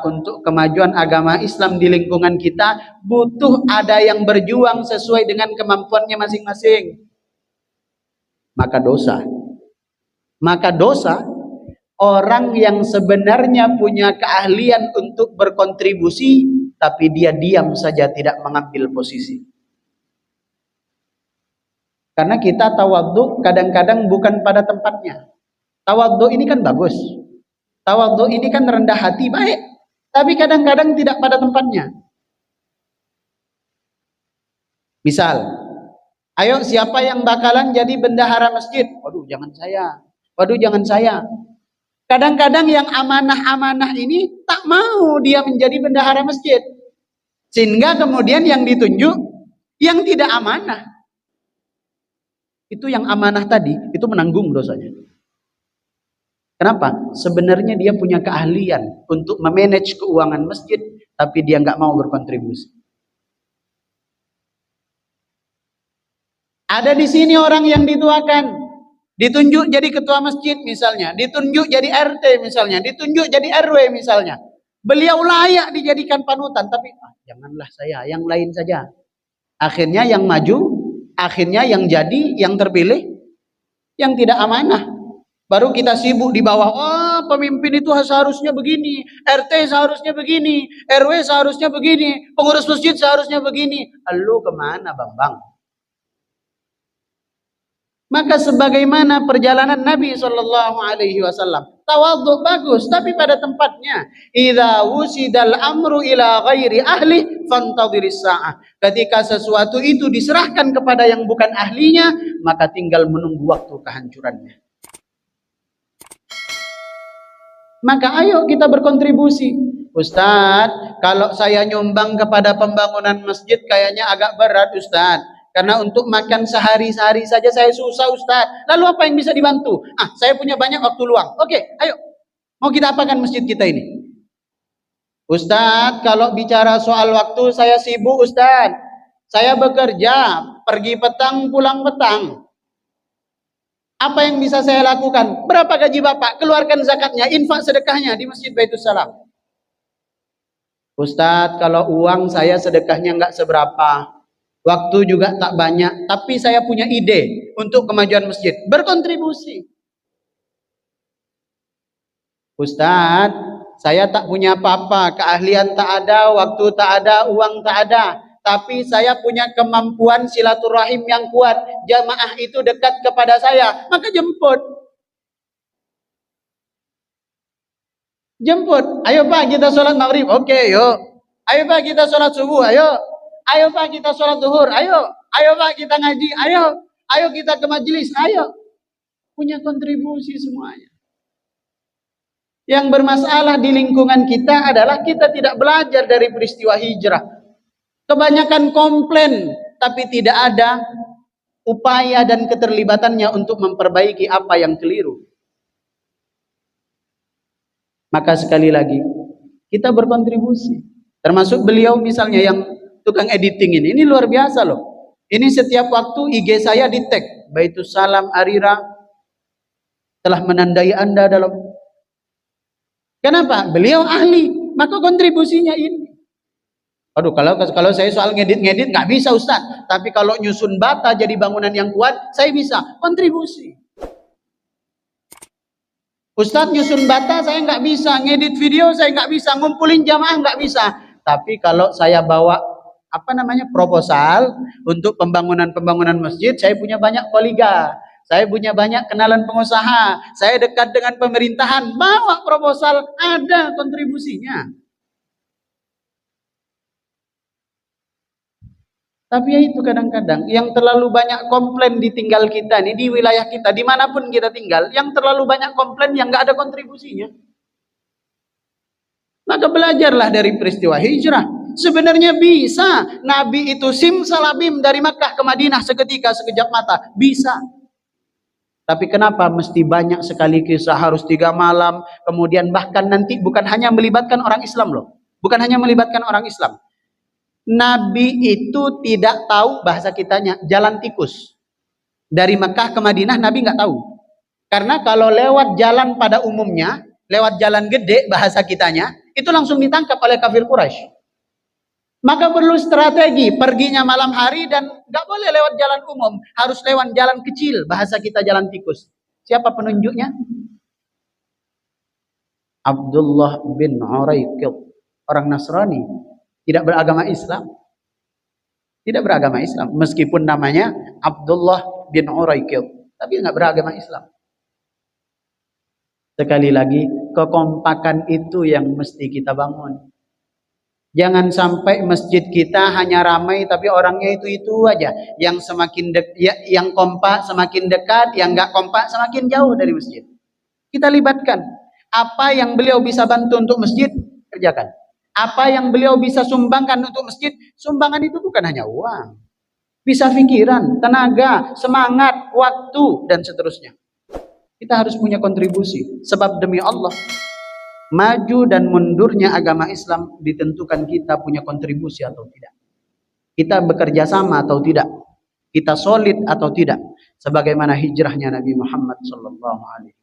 untuk kemajuan agama Islam di lingkungan kita butuh ada yang berjuang sesuai dengan kemampuannya masing-masing. Maka dosa orang yang sebenarnya punya keahlian untuk berkontribusi tapi dia diam saja tidak mengambil posisi. Karena kita tawadhu kadang-kadang bukan pada tempatnya. Tawadhu ini kan bagus. Tawadhu ini kan rendah hati, baik. Tapi kadang-kadang tidak pada tempatnya. Misal, ayo siapa yang bakalan jadi bendahara masjid? Waduh, jangan saya. Waduh, jangan saya. Kadang-kadang yang amanah-amanah ini tak mau dia menjadi bendahara masjid. Sehingga kemudian yang ditunjuk yang tidak amanah. Itu yang amanah tadi, itu menanggung dosanya. Kenapa? Sebenarnya dia punya keahlian untuk memanage keuangan masjid, tapi dia nggak mau berkontribusi. Ada di sini orang yang dituakan, ditunjuk jadi ketua masjid misalnya, ditunjuk jadi RT misalnya, ditunjuk jadi RW misalnya. Beliau layak dijadikan panutan, tapi janganlah saya, yang lain saja. Akhirnya yang maju, akhirnya yang jadi, yang terpilih, yang tidak amanah. Baru kita sibuk di bawah, pemimpin itu seharusnya begini, RT seharusnya begini, RW seharusnya begini, pengurus masjid seharusnya begini. Lu kemana Bambang? Maka sebagaimana perjalanan Nabi SAW, tawadhu bagus, tapi pada tempatnya. Idza wusidal amru ila ghairi ahli fantadhiris sa'ah. Ketika sesuatu itu diserahkan kepada yang bukan ahlinya, maka tinggal menunggu waktu kehancurannya. Maka ayo kita berkontribusi. Ustadz, kalau saya nyumbang kepada pembangunan masjid kayaknya agak berat Ustadz. Karena untuk makan sehari-hari saja saya susah Ustadz. Lalu apa yang bisa dibantu? Saya punya banyak waktu luang. Oke, ayo. Mau kita apakan masjid kita ini? Ustadz, kalau bicara soal waktu saya sibuk Ustadz. Saya bekerja, pergi petang, pulang petang. Apa yang bisa saya lakukan? Berapa gaji Bapak? Keluarkan zakatnya, infak sedekahnya di Masjid Baitus Salam. Ustadz, kalau uang saya sedekahnya nggak seberapa. Waktu juga tak banyak. Tapi saya punya ide untuk kemajuan masjid. Berkontribusi. Ustadz, saya tak punya apa-apa. Keahlian tak ada, waktu tak ada, uang tak ada. Tapi saya punya kemampuan silaturahim yang kuat. Jamaah itu dekat kepada saya, maka jemput. Jemput. Ayo Pak, kita sholat maghrib. Oke, yuk. Ayo Pak, kita sholat subuh. Ayo. Ayo Pak, kita sholat zuhur. Ayo. Ayo Pak, kita ngaji. Ayo. Ayo kita ke majelis. Ayo. Punya kontribusi semuanya. Yang bermasalah di lingkungan kita adalah kita tidak belajar dari peristiwa hijrah. Kebanyakan komplain, tapi tidak ada upaya dan keterlibatannya untuk memperbaiki apa yang keliru. Maka sekali lagi, kita berkontribusi. Termasuk beliau misalnya yang tukang editing ini luar biasa loh. Ini setiap waktu IG saya di-tag. Baitus Salam Arira telah menandai Anda dalam. Kenapa? Beliau ahli, maka kontribusinya ini. Aduh, kalau saya soal ngedit nggak bisa Ustaz. Tapi kalau nyusun bata jadi bangunan yang kuat, saya bisa kontribusi. Ustaz nyusun bata saya nggak bisa, ngedit video saya nggak bisa, ngumpulin jamaah nggak bisa. Tapi kalau saya bawa proposal untuk pembangunan masjid, saya punya banyak kolega, saya punya banyak kenalan pengusaha, saya dekat dengan pemerintahan, bawa proposal, ada kontribusinya. Tapi ya itu kadang-kadang yang terlalu banyak komplain ditinggal kita nih di wilayah kita, dimanapun kita tinggal, yang terlalu banyak komplain yang nggak ada kontribusinya. Maka belajarlah dari peristiwa hijrah. Sebenarnya bisa Nabi itu simsalabim dari Makkah ke Madinah seketika, sekejap mata, bisa. Tapi kenapa mesti banyak sekali kisah, harus 3 malam, kemudian bahkan nanti bukan hanya melibatkan orang Islam loh, bukan hanya melibatkan orang Islam. Nabi itu tidak tahu, bahasa kitanya, jalan tikus. Dari Mekah ke Madinah Nabi nggak tahu. Karena kalau lewat jalan pada umumnya, lewat jalan gede bahasa kitanya, itu langsung ditangkap oleh kafir Quraisy. Maka perlu strategi, perginya malam hari dan nggak boleh lewat jalan umum, harus lewat jalan kecil, bahasa kita jalan tikus. Siapa penunjuknya? Abdullah bin Uraiqid, orang Nasrani, tidak beragama Islam. Tidak beragama Islam, meskipun namanya Abdullah bin Uraiqid, tapi nggak beragama Islam. Sekali lagi, kekompakan itu yang mesti kita bangun. Jangan sampai masjid kita hanya ramai tapi orangnya itu aja. Yang semakin yang kompak semakin dekat, yang nggak kompak semakin jauh dari masjid. Kita libatkan. Apa yang beliau bisa bantu untuk masjid, kerjakan. Apa yang beliau bisa sumbangkan untuk masjid, sumbangan itu bukan hanya uang. Bisa pikiran, tenaga, semangat, waktu, dan seterusnya. Kita harus punya kontribusi. Sebab demi Allah, maju dan mundurnya agama Islam ditentukan kita punya kontribusi atau tidak. Kita bekerja sama atau tidak. Kita solid atau tidak. Sebagaimana hijrahnya Nabi Muhammad SAW.